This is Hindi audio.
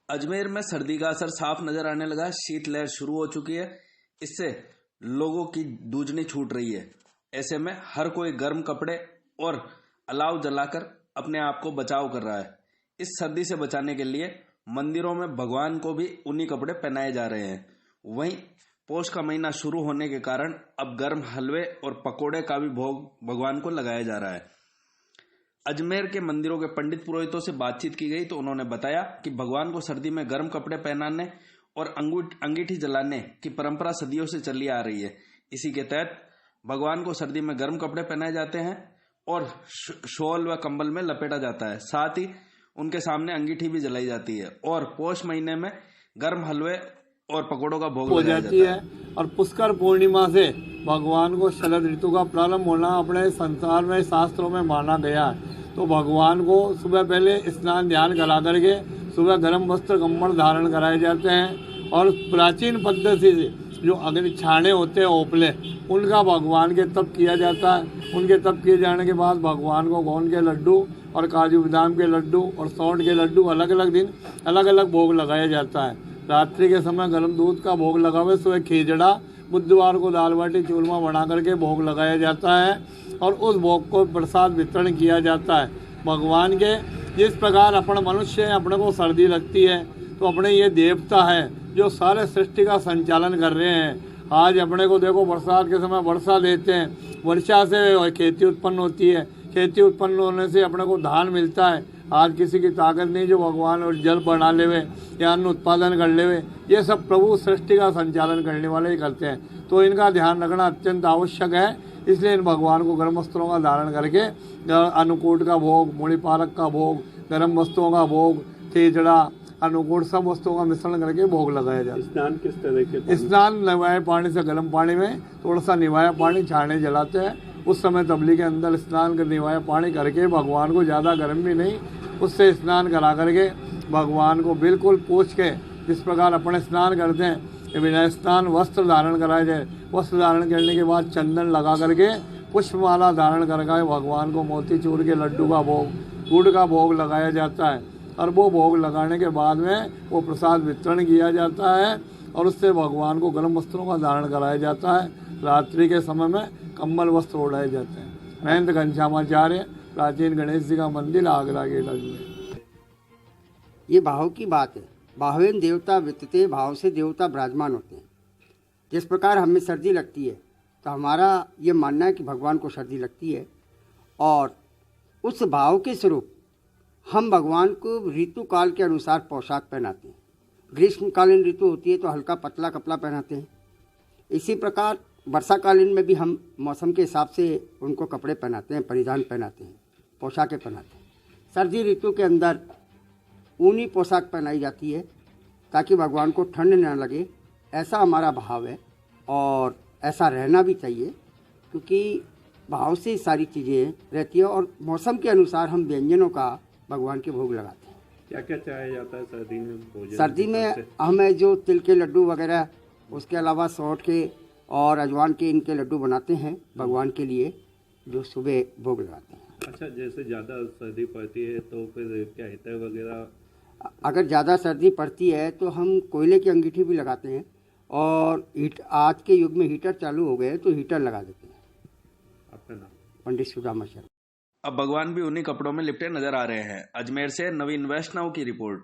अजमेर में सर्दी का असर साफ नजर आने लगा। शीतलहर शुरू हो चुकी है। इससे लोगों की दूजनी छूट रही है। ऐसे में हर कोई गर्म कपड़े और अलाव जलाकर अपने आप को बचाव कर रहा है। इस सर्दी से बचाने के लिए मंदिरों में भगवान को भी ऊनी कपड़े पहनाए जा रहे हैं। वहीं पौष का महीना शुरू होने के कारण अब गर्म हलवे और पकोड़े का भी भोग भगवान को लगाया जा रहा है। अजमेर के मंदिरों के पंडित पुरोहितों से बातचीत की गई तो उन्होंने बताया कि भगवान को सर्दी में गर्म कपड़े पहनाने और अंगीठी जलाने की परंपरा सदियों से चली आ रही है। इसी के तहत भगवान को सर्दी में गर्म कपड़े पहनाए जाते हैं और शॉल व कंबल में लपेटा जाता है। साथ ही उनके सामने अंगीठी भी जलाई जाती है और पौष महीने में गर्म हलवे और पकौड़ों का भोग लगाया जाता है। और पुष्कर पूर्णिमा से भगवान को शरद ऋतु का प्रारंभ होना अपने संसार में शास्त्रों में माना गया है। तो भगवान को सुबह पहले स्नान ध्यान करा करके सुबह गर्म वस्त्र कम्बल धारण कराए जाते हैं और प्राचीन पद्धति से जो अग्नि छाने होते हैं ओपले, उनका भगवान के तप किया जाता है। उनके तप किए जाने के बाद भगवान को गोंद के लड्डू और काजू बादाम के लड्डू और सौंठ के लड्डू अलग अलग दिन अलग अलग भोग लगाया जाता है। रात्रि के समय गर्म दूध का भोग लगावे, सुबह खीजड़ा, बुधवार को दाल बाटी चूरमा बना करके भोग लगाया जाता है और उस भोग को प्रसाद वितरण किया जाता है। भगवान के जिस प्रकार अपन मनुष्य अपने को सर्दी लगती है तो अपने ये देवता है जो सारे सृष्टि का संचालन कर रहे हैं। आज अपने को देखो बरसात के समय वर्षा देते हैं, वर्षा से खेती उत्पन्न होती है, खेती उत्पन्न होने से अपने को धान मिलता है। आज किसी की ताकत नहीं जो भगवान और जल बना लेवे या अन्न उत्पादन कर लेवे, ये सब प्रभु सृष्टि का संचालन करने वाले ही करते हैं। तो इनका ध्यान रखना अत्यंत आवश्यक है। इसलिए इन भगवान को गर्म वस्त्रों का धारण करके अन्नकूट का भोग, मूली पालक का भोग, गर्म वस्तुओं का भोग, खिचड़ा, अनुकूट सब वस्तुओं का मिश्रण करके भोग लगाया जाता है। स्नान किस तरह के? स्नान निवाए पानी से गर्म पानी में थोड़ा सा निवाया पानी छाने जलाते हैं। उस समय तबली के अंदर स्नान कर निवाया पानी करके भगवान को ज़्यादा गर्म भी नहीं, उससे स्नान करा करके भगवान को बिल्कुल पोंछ के जिस प्रकार अपने स्नान करते हैं बिना स्नान वस्त्र धारण कराए जाए। वस्त्र धारण करने के बाद चंदन लगा करके पुष्पमाला धारण करके भगवान को मोतीचूर के लड्डू का भोग, गुड़ का भोग लगाया जाता है और वो भोग लगाने के बाद में वो प्रसाद वितरण किया जाता है और उससे भगवान को गर्म वस्त्रों का धारण कराया जाता है। रात्रि के समय में कम्बल वस्त्र ओढ़ाए जाते हैं। महंत घनश्यामाचार्य, प्राचीन गणेश जी का मंदिर, आगरा गेट अजमेर। ये भाव की बात है। भावेन देवता वित्तते, भाव से देवता विराजमान होते हैं। जिस प्रकार हमें सर्दी लगती है तो हमारा ये मानना है कि भगवान को सर्दी लगती है और उस भाव के स्वरूप हम भगवान को ऋतु काल के अनुसार पोशाक पहनाते हैं। ग्रीष्मकालीन ऋतु होती है तो हल्का पतला कपड़ा पहनाते हैं। इसी प्रकार वर्षाकालीन में भी हम मौसम के हिसाब से उनको कपड़े पहनाते हैं, परिधान पहनाते हैं, पोशाकें पहनाते हैं। सर्दी ऋतु के अंदर ऊनी पोशाक पहनाई जाती है ताकि भगवान को ठंड न लगे, ऐसा हमारा भाव है और ऐसा रहना भी चाहिए क्योंकि भाव से सारी चीज़ें रहती है और मौसम के अनुसार हम व्यंजनों का भगवान के भोग लगाते हैं। क्या क्या चाहा जाता है सर्दी में भोजन? सर्दी में हमें जो तिल के लड्डू वगैरह, उसके अलावा सौंठ के और अजवान के इनके लड्डू बनाते हैं भगवान के लिए, जो सुबह भोग लगाते हैं। अच्छा, जैसे ज़्यादा सर्दी पड़ती है तो फिर क्या हीटर वगैरह? अगर ज़्यादा सर्दी पड़ती है तो हम कोयले की अंगीठी भी लगाते हैं और आज के युग में हीटर चालू हो गए तो हीटर लगा देते हैं। आपका नाम? पंडित सुदामा शर्मा। अब भगवान भी उन्हीं कपड़ों में लिपटे नजर आ रहे हैं। अजमेर से नवीन वैष्णव की रिपोर्ट।